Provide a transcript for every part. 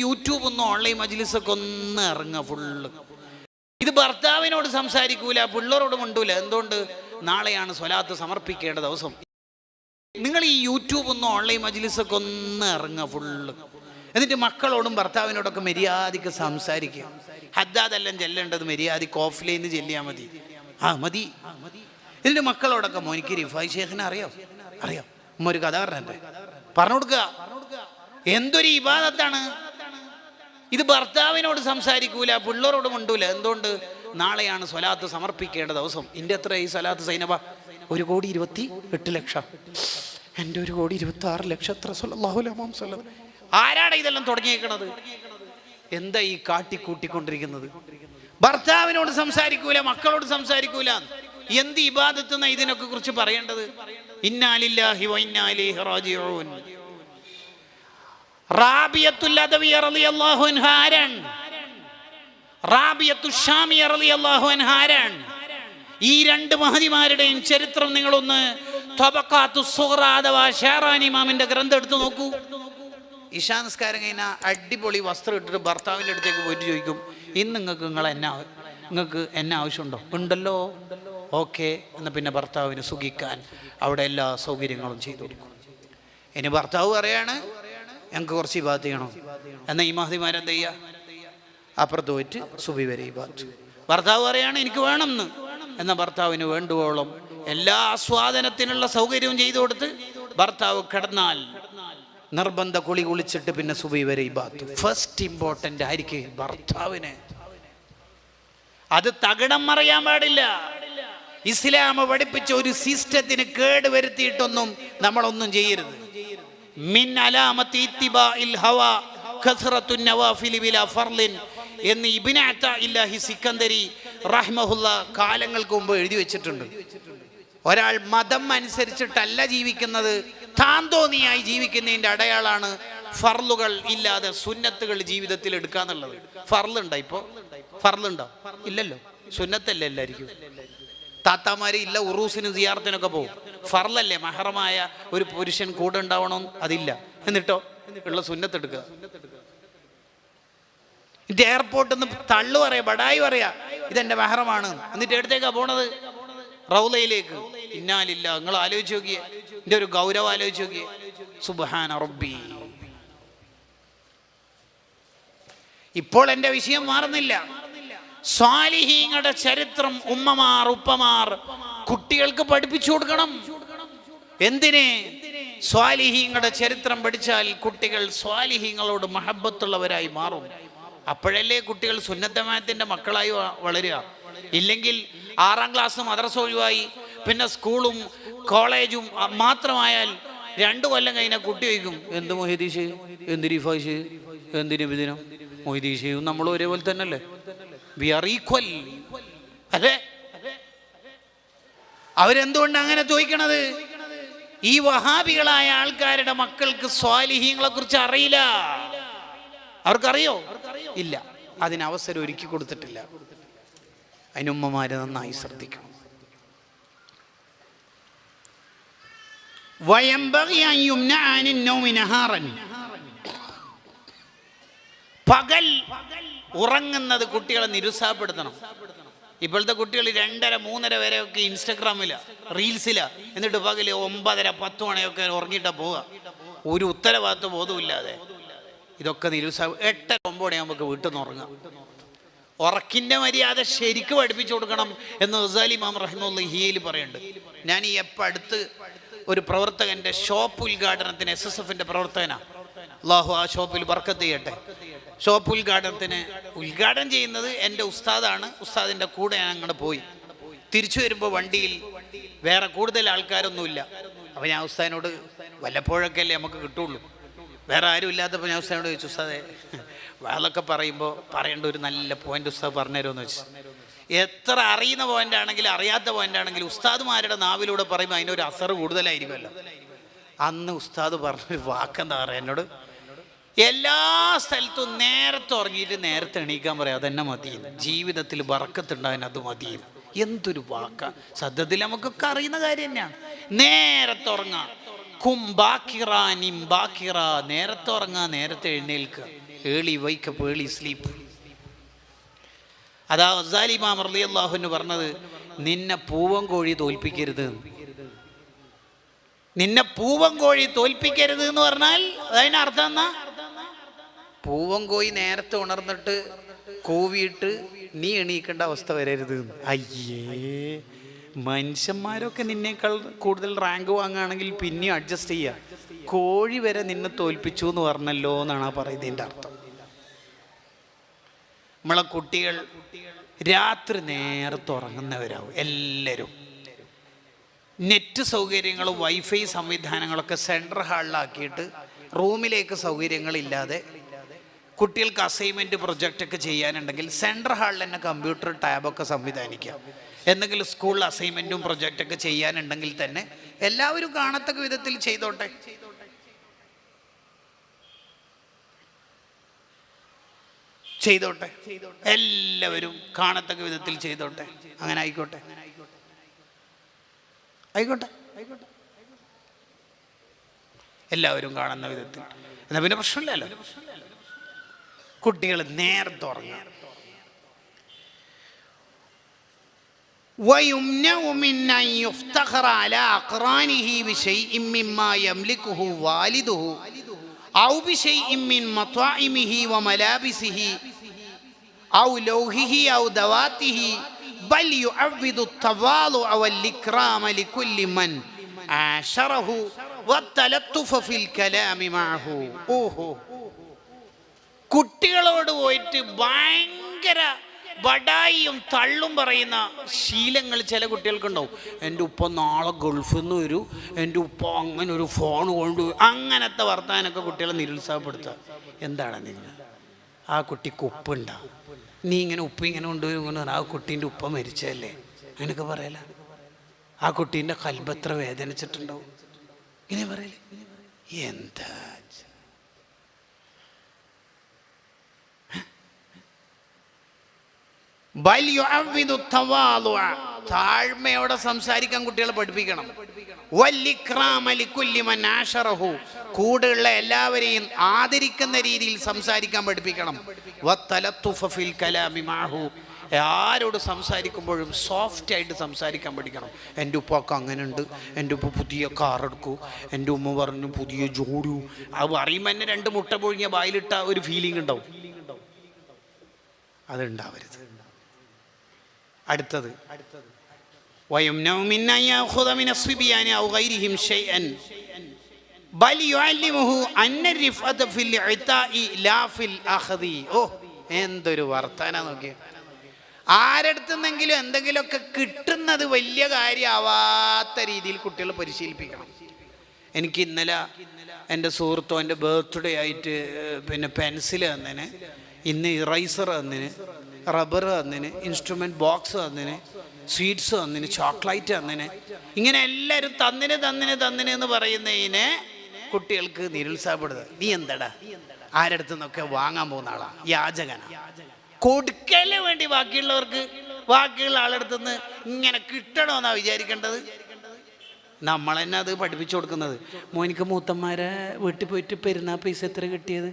YouTube ഒന്നും online മജ്ലിസൊക്കെ ഒന്ന് ഇറങ്ങുക ഫുള്ള്. ഇത് ഭർത്താവിനോട് സംസാരിക്കൂല, പിള്ളേരോട് മിണ്ടൂല. എന്തുകൊണ്ട്? നാളെയാണ് സ്വലാത്ത് സമർപ്പിക്കേണ്ട ദിവസം. നിങ്ങൾ ഈ യൂട്യൂബ് ഒന്നും ഓൺലൈൻ മജ്ലിസൊക്കെ ഒന്ന് ഇറങ്ങുക ഫുള്ള്. എന്നിട്ട് മക്കളോടും ഭർത്താവിനോടൊക്കെ മര്യാദയ്ക്ക് സംസാരിക്കുക. ഹദ്ദാദെല്ലാം ചെല്ലേണ്ടത് മര്യാദയ്ക്ക് ഓഫ്ലൈനിൽ ചെല്ലിയാൽ മതി. മതി. എന്നിട്ട് മക്കളോടൊക്കെ മോനിക്ക് റിഫായി ഷേഖിനെ അറിയാം ഉമ്മ ഒരു കഥ പറഞ്ഞെ പറഞ്ഞു കൊടുക്കുക. എന്തൊരു ഇബാദത്താണ് ഇത്! ഭർത്താവിനോട് സംസാരിക്കൂല, പിള്ളേരോട് മിണ്ടൂല. എന്തുകൊണ്ട്? നാളെയാണ് സ്വലാത്ത് സമർപ്പിക്കേണ്ട ദിവസം. എൻ്റെ എത്ര ഈ സ്വലാത്ത് സൈനബ? 1,28,00,000. എൻ്റെ 1,26,00,000 എത്ര? സല്ലല്ലാഹു അലൈഹി വസല്ലം. ആരാണ് ഇതെല്ലാം തുടങ്ങിയേക്കണത്? എന്താ ഈ കാട്ടിക്കൂട്ടിക്കൊണ്ടിരിക്കുന്നത്? ഭർത്താവിനോട് സംസാരിക്കൂല, മക്കളോട് സംസാരിക്കൂല. എന്ത് ഇബാദത്ത് എന്നാ ഇതിനൊക്കെ കുറിച്ച് പറയേണ്ടത്? ഇന്നാ ലില്ലാഹി വ ഇന്നാ ഇലൈഹി റാജിഊൻ. റാബിയത്തുൽ അദവിയ റളിയല്ലാഹു അൻഹാ ആരാണ്? റാബിയത്തു ശാമിയ റളിയല്ലാഹു അൻഹാ ആരാണ്? ഈ രണ്ട് മഹദിമാരുടെയും ചരിത്രം നിങ്ങളൊന്ന് തബഖാത്തു സുഗ്റ അഥവാ ഷാറാനി ഇമാമിന്റെ ഗ്രന്ഥം എടുത്ത് നോക്കൂ. ഇശാ നിസ്കാരം കഴിഞ്ഞാൽ അടിപൊളി വസ്ത്രം ഇട്ടിട്ട് ഭർത്താവിൻ്റെ അടുത്തേക്ക് പോയിട്ട് ചോദിക്കും, ഇന്ന് നിങ്ങൾക്ക് എന്നെ ആവശ്യമുണ്ടോ? ഉണ്ടല്ലോ, ഓക്കെ. എന്നാൽ പിന്നെ ഭർത്താവിന് സുഖിക്കാൻ അവിടെ എല്ലാ സൗകര്യങ്ങളും ചെയ്തു കൊടുക്കും. ഇനി ഭർത്താവ് പറയാണ് ഞങ്ങൾക്ക് കുറച്ച് ഇബാദത്ത് ചെയ്യണം, എന്നാൽ ഈ മഹദിമാരെന്ത് ചെയ്യുക? അപ്പുറത്ത് പോയിട്ട് സുബി വരെ ഇബാദത്ത്. ഭർത്താവ് പറയാണ് എനിക്ക് വേണം എന്ന്, എന്നാൽ ഭർത്താവിന് വേണ്ടുവോളം എല്ലാ ആസ്വാദനത്തിനുള്ള സൗകര്യവും ചെയ്തു കൊടുത്ത് ഭർത്താവ് കിടന്നാൽ നിർബന്ധ കുളിച്ചിട്ട് പിന്നെ സുബി വരെ ഇബാദത്ത്. ഫസ്റ്റ് ഇമ്പോർട്ടൻ്റ് ആയിരിക്കും ഭർത്താവിന്. അത് തകിടം മറിയാൻ പാടില്ല. ഇസ്ലാം പഠിപ്പിച്ച ഒരു സിസ്റ്റത്തിന് കേട് വരുത്തിയിട്ടൊന്നും നമ്മളൊന്നും ചെയ്യരുത്. മിൻ അലാമത്തി ഇത്തിബാഇൽ ഹവാ കസ്റത്തുൻ നവാഫിലി ബിലാ ഫർളിൻ എന്ന് ഇബ്നു അതാഇല്ലാഹി സിക്കന്ദരി റഹ്മഹുല്ലാ കാലങ്ങൾക്ക് മുമ്പ് എഴുതി വെച്ചിട്ടുണ്ട്. ഒരാൾ മതം അനുസരിച്ചിട്ടല്ല ജീവിക്കുന്നത്, താൻ തോന്നിയായി ജീവിക്കുന്നതിൻ്റെ അടയാളാണ് ഫർളുകൾ ഇല്ലാതെ സുന്നത്തുകൾ ജീവിതത്തിൽ എടുക്കാന്നുള്ളത്. ഫർളുണ്ടോ? ഇപ്പോൾ ഫർളുണ്ടോ? ഇല്ലല്ലോ. സുന്നത്തല്ലേ എല്ലാവർക്കും. താത്താമാര് ഇല്ല ഉറൂസിനും സിയാറത്തിനൊക്കെ പോകും. ഫർളല്ലേ മഹറമായ ഒരു പുരുഷൻ കൂടെ ഉണ്ടാവണം, അതില്ല. എന്നിട്ടോ ഉള്ള സുന്നത്തെടുക്കുക. ഇത് എയർപോർട്ടിൽ നിന്ന് തള്ളു പറയാ, ബടായി പറയാ, ഇതെന്റെ മഹറമാണ്. എന്നിട്ട് എടുത്തേക്കാ പോണത്? റൗളയിലേക്ക്. ഇന്നാലില്ല. നിങ്ങൾ ആലോചിച്ച് നോക്കിയേ, ഇതിന്റെ ഒരു ഗൗരവം ആലോചിച്ച് നോക്കിയേ. സുബ്ഹാന റബ്ബി. ഇപ്പോൾ എൻ്റെ വിഷയം മാറുന്നില്ല. സ്വാലിഹീങ്ങളുടെ ചരിത്രം ഉമ്മമാർ ഉപ്പമാർ കുട്ടികൾക്ക് പഠിപ്പിച്ചു കൊടുക്കണം. എന്തിന്? സ്വാലിഹീങ്ങളുടെ ചരിത്രം പഠിച്ചാൽ കുട്ടികൾ സ്വാലിഹീങ്ങളോട് മഹബത്തുള്ളവരായി മാറും. അപ്പോഴല്ലേ കുട്ടികൾ സുന്നത്തമായത്തിന്റെ മക്കളായി വളരുക. ഇല്ലെങ്കിൽ 6ാം ക്ലാസ് മദ്രസ ഒഴിവായി പിന്നെ സ്കൂളും കോളേജും മാത്രമായാൽ 2 കൊല്ലം കഴിഞ്ഞാൽ കുട്ടി ചോദിക്കും, എന്ത് മൊഹീദീഷ്, എന്ത് റിഫായിഷ്, എന്തിനു വിദിനം? മൊഹീദീഷയും നമ്മൾ ഒരേപോലെ തന്നെ അല്ലേ? വി ആർ ഈക്വൽ അല്ലേ? അവരെന്തുകൊണ്ട് അങ്ങനെ ചോദിക്കണത്? ഈ വഹാബികളായ ആൾക്കാരുടെ മക്കൾക്ക് സ്വാലിഹീങ്ങളെ കുറിച്ച് അറിയില്ല. അവർക്കറിയോ? ഇല്ല. അതിനവസരം ഒരുക്കി കൊടുത്തിട്ടില്ല. അതിനുമ്മമാര് നന്നായി ശ്രദ്ധിക്കണം. പകൽ ഉറങ്ങുന്നത് കുട്ടികളെ നിരുത്സാഹപ്പെടുത്തണം. ഇപ്പോഴത്തെ കുട്ടികൾ 2:30-3:30 വരെയൊക്കെ ഇൻസ്റ്റഗ്രാമിലാ, റീൽസിലാ. എന്നിട്ട് പകല് 9:30-10 മണിയൊക്കെ ഉറങ്ങിയിട്ടാ പോവുക, ഒരു ഉത്തരവാദിത്വ ബോധമില്ലാതെ. ഇതൊക്കെ നിരുത്സാഹം. 8-9 മണിയാകുമ്പോൾ വീട്ടിൽ നിന്ന് ഉറങ്ങാം. ഉറക്കിൻ്റെ മര്യാദ ശരിക്കും പഠിപ്പിച്ചു കൊടുക്കണം എന്ന് ഗസാലി ഇമാം റഹിമഹുല്ലാഹിയിൽ പറയുന്നുണ്ട്. ഞാൻ ഈ അടുത്ത് ഒരു പ്രവർത്തകൻ്റെ ഷോപ്പ് ഉദ്ഘാടനത്തിന്, SSFന്റെ പ്രവർത്തകനാണ്, അള്ളാഹു ആ ഷോപ്പിൽ ബർക്കത്ത് ചെയ്യട്ടെ. ഷോപ്പ് ഉദ്ഘാടനം ചെയ്യുന്നത് എൻ്റെ ഉസ്താദാണ്. ഉസ്താദിൻ്റെ കൂടെ ഞാൻ അങ്ങോട്ട് പോയി. തിരിച്ചു വരുമ്പോൾ വണ്ടിയിൽ വേറെ കൂടുതൽ ആൾക്കാരൊന്നുമില്ല. അപ്പോൾ ഞാൻ ഉസ്താദിനോട്, വല്ലപ്പോഴൊക്കെ അല്ലേ നമുക്ക് കിട്ടുള്ളൂ, വേറെ ആരും ഇല്ലാത്തപ്പോൾ ഞാൻ ഉസ്താദിനോട് ചോദിച്ചു, ഉസ്താദെ അതൊക്കെ പറയുമ്പോൾ പറയേണ്ട ഒരു നല്ല പോയിന്റ് ഉസ്താദ് പറഞ്ഞു തരുമെന്ന് വെച്ചു. എത്ര അറിയുന്ന പോയിന്റ് ആണെങ്കിലും അറിയാത്ത പോയിന്റ് ആണെങ്കിലും ഉസ്താദുമാരുടെ നാവിലൂടെ പറയുമ്പോൾ അതിനൊരു അസർ കൂടുതലായിരിക്കുമല്ലോ. അന്ന് ഉസ്താദ് പറഞ്ഞൊരു വാക്കെന്താ പറയുക എന്നോട്, എല്ലാ സ്ഥലത്തും നേരത്തെ ഉറങ്ങിയിട്ട് നേരത്തെ എണീക്കാൻ പറയാം, അതന്നെ മതി, ജീവിതത്തിൽ ബറക്കത്തുണ്ടാകാൻ അത് മതി. എന്തൊരു വാക്കാ! സത്യത്തിൽ നമുക്കൊക്കെ അറിയുന്ന കാര്യം തന്നെയാണ്. നേരത്തെ ഉറങ്ങാം, നേരത്തെ ഉറങ്ങാ, നേരത്തെ എഴുന്നേൽക്കുക. ഏർലി വൈക്ക് അപ്പ് ഏർലി സ്ലീപ്പ്. അതാ ഗസാലി ഇമാം റളിയല്ലാഹു അൻഹു പറഞ്ഞത്, നിന്നെ പൂവൻ കോഴി തോൽപ്പിക്കരുത്. നിന്നെ പൂവൻ കോഴി തോൽപ്പിക്കരുത് എന്ന് പറഞ്ഞാൽ അതിനർത്ഥം എന്നാ? പൂവൻ കോഴി നേരത്തെ ഉണർന്നിട്ട് കൂവിയിട്ട് നീ എണീക്കേണ്ട അവസ്ഥ വരരുത്. അയ്യേ, മനുഷ്യന്മാരൊക്കെ നിന്നേക്കാൾ കൂടുതൽ റാങ്ക് വാങ്ങുകയാണെങ്കിൽ പിന്നെ അഡ്ജസ്റ്റ് ചെയ്യുക. കോഴി വരെ നിന്നെ തോൽപ്പിച്ചു എന്ന് പറഞ്ഞല്ലോ എന്നാണ് ആ പറയുന്നതിൻ്റെ അർത്ഥം. നമ്മളെ കുട്ടികൾ രാത്രി നേരത്തെ ഉറങ്ങുന്നവരാവും എല്ലാവരും. നെറ്റ് സൗകര്യങ്ങളും വൈഫൈ സംവിധാനങ്ങളൊക്കെ സെൻട്രൽ ഹാളിലാക്കിയിട്ട് റൂമിലേക്ക് സൗകര്യങ്ങളില്ലാതെ കുട്ടികൾക്ക് അസൈൻമെൻറ്റ് പ്രൊജക്റ്റൊക്കെ ചെയ്യാനുണ്ടെങ്കിൽ സെൻട്രൽ ഹാളിൽ തന്നെ കമ്പ്യൂട്ടർ ടാബൊക്കെ സംവിധാനിക്കാം. എന്തെങ്കിലും സ്കൂളിൽ അസൈൻമെൻറ്റും പ്രൊജക്റ്റൊക്കെ ചെയ്യാനുണ്ടെങ്കിൽ തന്നെ എല്ലാവരും കാണത്തക്ക വിധത്തിൽ ചെയ്തോട്ടെ. എല്ലാവരും കാണത്തക്ക വിധത്തിൽ ചെയ്തോട്ടെ. അങ്ങനെ ആയിക്കോട്ടെ. എല്ലാവരും കാണുന്ന വിധത്തിൽ. എന്നാ പിന്നെ പ്രശ്നമില്ലല്ലോ. കുട്ടികൾ നേരത്തെ ഉറങ്ങാം. ويمنع من أن يفتخر على أقرانه بشيء مما يملكه والده أو بشيء من مطاعمه وملابسه أو لوحه أو ذواته بل يعوض التواضع والإكرام لكل من عاشره والتلطف في الكلام معه. കുട്ടികളോട് പോയിട്ട് ഭയങ്കര ബടായിയും തള്ളും പറയുന്ന ശീലങ്ങൾ ചില കുട്ടികൾക്കുണ്ടാവും. എൻ്റെ ഉപ്പ നാളെ ഗൾഫിൽ നിന്ന് വരും, എൻ്റെ ഉപ്പ അങ്ങനെ ഒരു ഫോൺ കൊണ്ടുവരും, അങ്ങനത്തെ വർത്താനൊക്കെ കുട്ടികളെ നിരുത്സാഹപ്പെടുത്തുക. എന്താണ് നിങ്ങൾ? ആ കുട്ടിക്ക് ഉപ്പുണ്ടാവും, നീ ഇങ്ങനെ ഉപ്പ് ഇങ്ങനെ കൊണ്ടുവരും, ആ കുട്ടീൻ്റെ ഉപ്പ മരിച്ചതല്ലേ അങ്ങനെയൊക്കെ പറയല. ആ കുട്ടീൻ്റെ കൽബ് എത്ര വേദനിച്ചിട്ടുണ്ടാവും, ഇങ്ങനെ പറയലേ. എന്താ താഴ്മയോടെ സംസാരിക്കാൻ കുട്ടികളെ പഠിപ്പിക്കണം. കൂടെയുള്ള എല്ലാവരെയും ആദരിക്കുന്ന രീതിയിൽ സംസാരിക്കാൻ പഠിപ്പിക്കണം. ആരോട് സംസാരിക്കുമ്പോഴും സോഫ്റ്റ് ആയിട്ട് സംസാരിക്കാൻ പഠിക്കണം. എൻ്റെ ഉപ്പൊക്കെ അങ്ങനെ ഉണ്ട്, എൻ്റെ ഉപ്പ പുതിയ കാർ എടുക്കൂ, എൻ്റെ ഉമ്മ പറഞ്ഞു പുതിയ ജോഡു. അത് പറയുമ്പോൾ തന്നെ 2 മുട്ട പൊഴിഞ്ഞ വായിലിട്ട ഒരു ഫീലിംഗ് ഉണ്ടാവും. അതുണ്ടാവരുത്. അടുത്തത് എന്തൊരു വർത്താനാ നോക്കിയ. ആരടുത്തുന്നെങ്കിലും എന്തെങ്കിലുമൊക്കെ കിട്ടുന്നത് വലിയ കാര്യമാവാത്ത രീതിയിൽ കുട്ടികളെ പരിശീലിപ്പിക്കണം. എനിക്ക് ഇന്നലെ എൻ്റെ സുഹൃത്തോ എൻ്റെ ബർത്ത്ഡേ ആയിട്ട് പിന്നെ പെൻസിൽ തന്നതിന്, ഇന്ന് ഇറൈസർ തന്നതിന്, റബ്ബർ തന്നതിന്, ഇൻസ്ട്രുമെൻറ്റ് ബോക്സ് തന്നതിന്, സ്വീറ്റ്സ് തന്നതിന്, ചോക്ലേറ്റ് തന്നതിന്, ഇങ്ങനെ എല്ലാവരും തന്നിന് എന്ന് പറയുന്നതിന് കുട്ടികൾക്ക് നിരുത്സാഹപ്പെടുക. നീ എന്താടാ ആരടുത്തു നിന്നൊക്കെ വാങ്ങാൻ പോകുന്ന ആളാ, യാചകനാ. കൊടുക്കലേ വേണ്ടി ബാക്കിയുള്ള ആളടുത്തുനിന്ന് ഇങ്ങനെ കിട്ടണമെന്നാ വിചാരിക്കേണ്ടത്. നമ്മൾ തന്നെ അത് പഠിപ്പിച്ചു കൊടുക്കുന്നത്. മോനിക്ക് മൂത്തന്മാരെ വീട്ടിൽ പോയിട്ട് പെരുന്നാൾ പൈസ എത്ര കിട്ടിയത്,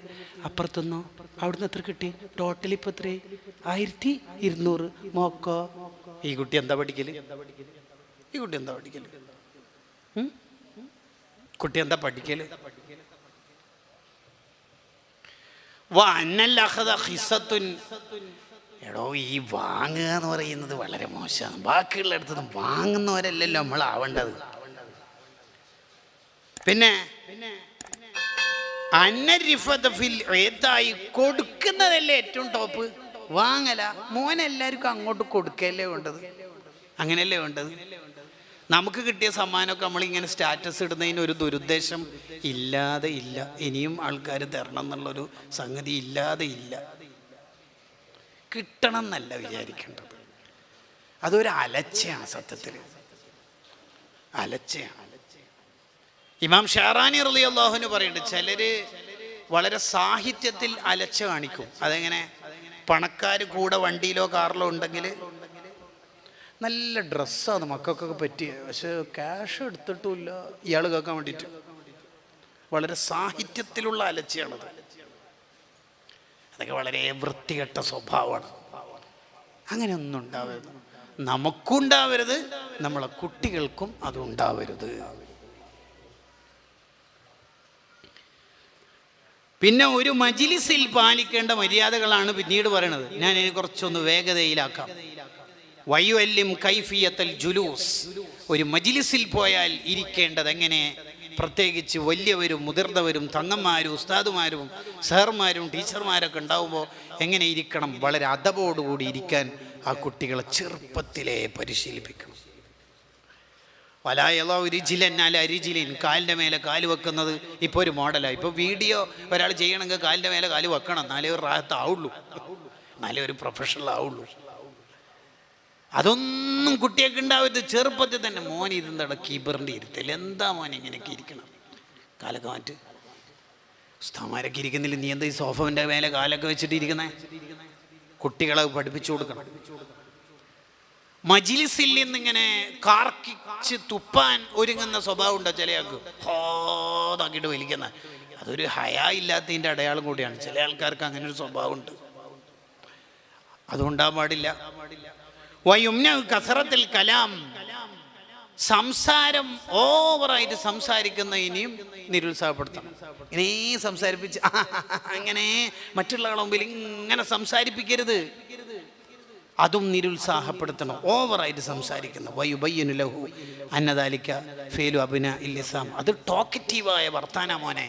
അപ്പുറത്തുനിന്നോ അവിടുന്ന് എത്ര കിട്ടി, ടോട്ടൽ ഇപ്പം എത്ര 1200 നോക്കോ. ഈ കുട്ടി എന്താ പഠിക്കല്? കുട്ടി എന്താ പഠിക്കല്? എടോ, ഈ വാങ്ങുക എന്ന് പറയുന്നത് വളരെ മോശമാണ്. ബാക്കിയുള്ള അടുത്തുനിന്ന് വാങ്ങുന്നവരല്ലല്ലോ നമ്മളാവേണ്ടത്. പിന്നെ കൊടുക്കുന്നതല്ലേ ഏറ്റവും ടോപ്പ്. വാങ്ങല മോനെല്ലാവർക്കും അങ്ങോട്ട് കൊടുക്കല്ലേ വേണ്ടത്, അങ്ങനെയല്ലേ വേണ്ടത്. നമുക്ക് കിട്ടിയ സമ്മാനമൊക്കെ നമ്മളിങ്ങനെ സ്റ്റാറ്റസ് ഇടുന്നതിന് ഒരു ദുരുദ്ദേശം ഇല്ലാതെ ഇല്ല. ഇനിയും ആൾക്കാർ തരണം എന്നുള്ളൊരു സംഗതി ഇല്ലാതെ ഇല്ല. കിട്ടണം എന്നല്ല വിചാരിക്കേണ്ടത്. അതൊരു അലച്ചയാണ്, സത്യത്തിൽ അലച്ചയാണ്. ഇമാം ഷാറാനി റളിയല്ലാഹു അൻഹു പറയുന്നുണ്ട്, ചിലര് വളരെ സാഹിത്യത്തിൽ അലച്ച കാണിക്കും. അതെങ്ങനെ? പണക്കാർ കൂടെ വണ്ടിയിലോ കാറിലോ ഉണ്ടെങ്കിൽ നല്ല ഡ്രസ്സാണ് മക്കൾക്കൊക്കെ പറ്റിയ, പക്ഷെ ക്യാഷ് എടുത്തിട്ടുമില്ല ഇയാൾ കേൾക്കാൻ വേണ്ടിയിട്ട്. വളരെ സാഹിത്യത്തിലുള്ള അലച്ചയാണത്. അതൊക്കെ വളരെ വൃത്തികെട്ട സ്വഭാവമാണ്. അങ്ങനെയൊന്നും ഉണ്ടാവരുത്. നമുക്കുണ്ടാവരുത്, നമ്മളെ കുട്ടികൾക്കും അതുണ്ടാവരുത്. പിന്നെ ഒരു മജ്‌ലിസിൽ പാലിക്കേണ്ട മര്യാദകളാണ് പിന്നീട് പറയണത്. ഞാൻ ഇനി കുറച്ചൊന്ന് വേഗതയിലാക്കാം. വയുഅല്ലിം കൈഫിയത്തൽ ജുലൂസ്. ഒരു മജ്‌ലിസിൽ പോയാൽ ഇരിക്കേണ്ടത് എങ്ങനെ, പ്രത്യേകിച്ച് വലിയവരും മുതിർന്നവരും തങ്ങന്മാരും ഉസ്താദുമാരും സാർമാരും ടീച്ചർമാരൊക്കെ ഉണ്ടാവുമ്പോൾ എങ്ങനെ ഇരിക്കണം, വളരെ അദബോടുകൂടി ഇരിക്കാൻ ആ കുട്ടികളെ ചെറുപ്പത്തിലേ പരിശീലിപ്പിക്കണം. വലായറിജിലിൻ, കാലിൻ്റെ മേലെ കാല് വെക്കുന്നത് ഇപ്പോൾ ഒരു മോഡലാണ്. ഇപ്പോൾ വീഡിയോ ഒരാൾ ചെയ്യണമെങ്കിൽ കാലിൻ്റെ മേലെ കാല് വെക്കണം, എന്നാലേ ഒരു റാഹത്താവുള്ളൂ, എന്നാലേ ഒരു പ്രൊഫഷണൽ ആവുള്ളൂ. അതൊന്നും കുട്ടിയൊക്കെ ഉണ്ടാവരുത്. ചെറുപ്പത്തിൽ തന്നെ മോൻ ഇതെന്താ കീബറിൻ്റെ ഇരുത്തില്ല, എന്താ മോൻ ഇങ്ങനെയൊക്കെ ഇരിക്കണം, കാലൊക്കെ മാറ്റ്. ഉസ്താദന്മാരൊക്കെ ഇരിക്കുന്നില്ല, നീ എന്താ ഈ സോഫിൻ്റെ മേലെ കാലൊക്കെ വെച്ചിട്ട് ഇരിക്കുന്നേ? കുട്ടികളെ പഠിപ്പിച്ചു കൊടുക്കണം. മജ്‌ലിസിൽ നിന്നിങ്ങനെ കാർക്കിച്ച് തുപ്പാൻ ഒരുങ്ങുന്ന സ്വഭാവം ഉണ്ടോ ചിലയാൾക്ക്? ഹോതാക്കിയിട്ട് വലിക്കുന്ന, അതൊരു ഹയാ ഇല്ലാത്തതിൻ്റെ അടയാളം കൂടിയാണ്. ചില ആൾക്കാർക്ക് അങ്ങനെ ഒരു സ്വഭാവം ഉണ്ട്, അതുകൊണ്ടാൻ പാടില്ല. വയുംന കസറത്തിൽ കലാം, സംസാരം ഓവറായിട്ട് സംസാരിക്കുന്ന ഇനിയും നിരുത്സാഹപ്പെടുത്തണം. ഇനി സംസാരിപ്പിച്ച് അങ്ങനെ മറ്റുള്ള മുമ്പിൽ ഇങ്ങനെ സംസാരിപ്പിക്കരുത്, അതും നിരുത്സാഹപ്പെടുത്തണം. ഓവറായിട്ട് സംസാരിക്കുന്ന വയുബയ്യനു ലഹു അന്നദാലിക ഫീലു അബ്ന ഇൽ ഇസ്ലാം, അത് ടോക്കറ്റീവായ വർത്താന മോനെ,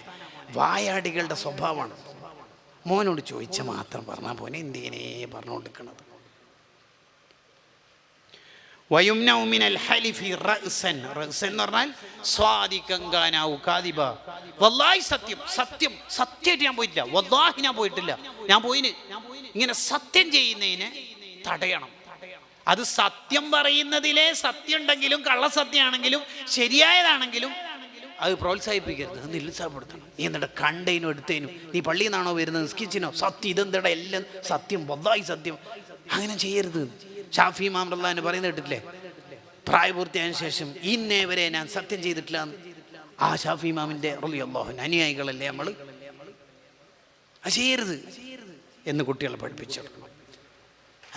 വായാടികളുടെ സ്വഭാവമാണ്. മോനോട് ചോദിച്ച മാത്രം പറഞ്ഞാൽ പോനെ എന്തിനെ പറഞ്ഞു കൊടുക്കുന്നത്. വയുംനഉ മിനൽ ഹലിഫി റഅ്സൻ, റഅ്സൻ എന്ന് പറഞ്ഞാൽ സ്വാദിഖൻ കാന ഔ കാദിബ. വല്ലാഹി സത്യം, സത്യം സത്യമായിട്ട് ഞാൻ പോയിട്ടില്ല, വല്ലാഹി ഞാൻ പോയിട്ടില്ല, ഞാൻ പോയിന്. ഇങ്ങനെ സത്യം ചെയ്യുന്നതിന് തടയണം. അത് സത്യം പറയുന്നതിലെ സത്യം ഉണ്ടെങ്കിലും കള്ളസത്യമാണെങ്കിലും ശരിയായതാണെങ്കിലും അത് പ്രോത്സാഹിപ്പിക്കരുത്, അത് നിരുത്സാഹപ്പെടുത്തണം. നീ എന്നിട്ട് കണ്ടതിനും എടുത്തതിനും, നീ പള്ളിയിൽ നിന്നാണോ വരുന്നത് നിസ്കരിച്ചിനോ, സത്യം ഇതെന്താ എല്ലാം സത്യം, വല്ലാഹി സത്യം, അങ്ങനെ ചെയ്യരുത്. ഷാഫി ഇമാം റളിയല്ലാഹു അൻഹു പറയുന്നത് കേട്ടിട്ടില്ലേ, പ്രായപൂർത്തിയായതിനു ശേഷം ഇന്നേ വരെ ഞാൻ സത്യം ചെയ്തിട്ടില്ല എന്ന്. ആ ഷാഫി ഇമാമിൻ്റെ റളിയല്ലാഹു അൻഹു അനുയായികളല്ലേ നമ്മൾ? അത് ചെയ്യരുത് എന്ന് കുട്ടികളെ പഠിപ്പിച്ചെടുക്കണം.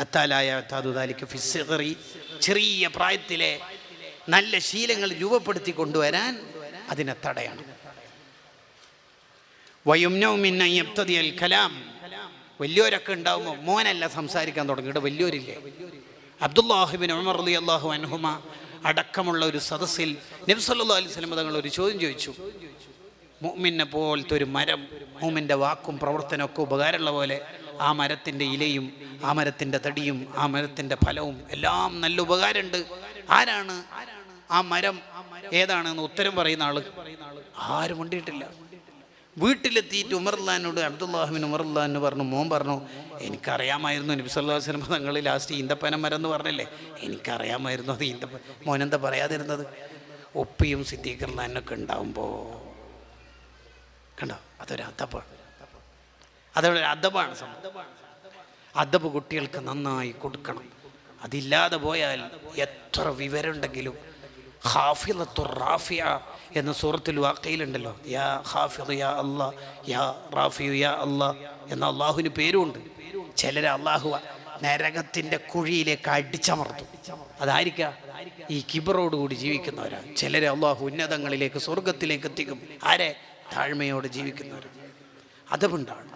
അത്താലായ താദുദാലിക്ക് ഫിസ്സഗറി, ചെറിയ പ്രായത്തിലെ നല്ല ശീലങ്ങൾ രൂപപ്പെടുത്തി കൊണ്ടുവരാൻ അതിനെ തടയണം. വയുംനഉ മിൻ അൻ യബ്തദിഅൽ കലാം, വലിയോരൊക്കെ ഉണ്ടാവുമ്പോൾ മോനല്ല സംസാരിക്കാൻ തുടങ്ങി. ഇവിടെ വലിയോരില്ലേ? അബ്ദുല്ലാഹി ഇബ്നു ഉമർ റളിയല്ലാഹു അൻഹുമ അടക്കമുള്ള ഒരു സദസ്സിൽ നബി സല്ലല്ലാഹു അലൈഹി വസല്ലം തങ്ങൾ ഒരു ചോദ്യം ചോദിച്ചു. മുഅ്മിനെ പോലത്തെ ഒരു മരം, മുഅ്മിൻ്റെ വാക്കും പ്രവർത്തനമൊക്കെ ഉപകാരമുള്ള പോലെ ആ മരത്തിൻ്റെ ഇലയും ആ മരത്തിൻ്റെ തടിയും ആ മരത്തിൻ്റെ ഫലവും എല്ലാം നല്ല ഉപകാരമുണ്ട്. ആരാണ് ആ മരം, ഏതാണെന്ന് ഉത്തരം പറയുന്ന ആള്? ആരും ഉണ്ടിട്ടില്ല. വീട്ടിലെത്തിയിട്ട് ഉമറുല്ലാനോട് അബ്ദുല്ലാഹി ഇബ്നു ഉമർ റളിയല്ലാഹു പറഞ്ഞു, മോൻ പറഞ്ഞു എനിക്കറിയാമായിരുന്നു നബി സല്ലല്ലാഹു അലൈഹി വസല്ലം തങ്ങൾ ലാസ്റ്റ് ഈന്തപ്പന മരം എന്ന് പറഞ്ഞല്ലേ, എനിക്കറിയാമായിരുന്നു അത് ഈന്തപ്പന. മോനെന്താ പറയാതിരുന്നത്? ഒപ്പിയും സിദ്ദീഖ് റളിയല്ലാഹുവിനൊക്കെ ഉണ്ടാവുമ്പോൾ കണ്ടോ, അതൊരു അദബാണ്, അതൊരു അദബാണ് സംഭവം. അദബ് കുട്ടികൾക്ക് നന്നായി കൊടുക്കണം. അതില്ലാതെ പോയാൽ എത്ര വിവരമുണ്ടെങ്കിലും ഖാഫിളത്തുർ റാഫിയ എന്ന സൂറത്തുൽ വാഖിയിലുണ്ടല്ലോ, യാ ഖാഫിദ് യാ അല്ലാ, യാ റാഫിയു യാ അല്ലാ എന്ന അള്ളാഹുവിന് പേരുമുണ്ട്. ചിലരെ അള്ളാഹു നരകത്തിൻ്റെ കുഴിയിലേക്ക് അടിച്ചമർത്തും. അതായിരിക്കാം ഈ കിബറോടുകൂടി ജീവിക്കുന്നവരാണ്. ചിലരെ അള്ളാഹു ഉന്നതങ്ങളിലേക്ക് സ്വർഗത്തിലേക്ക് എത്തിക്കും. ആരെ? താഴ്മയോടെ ജീവിക്കുന്നവരാണ്. അദബുണ്ടാണ്.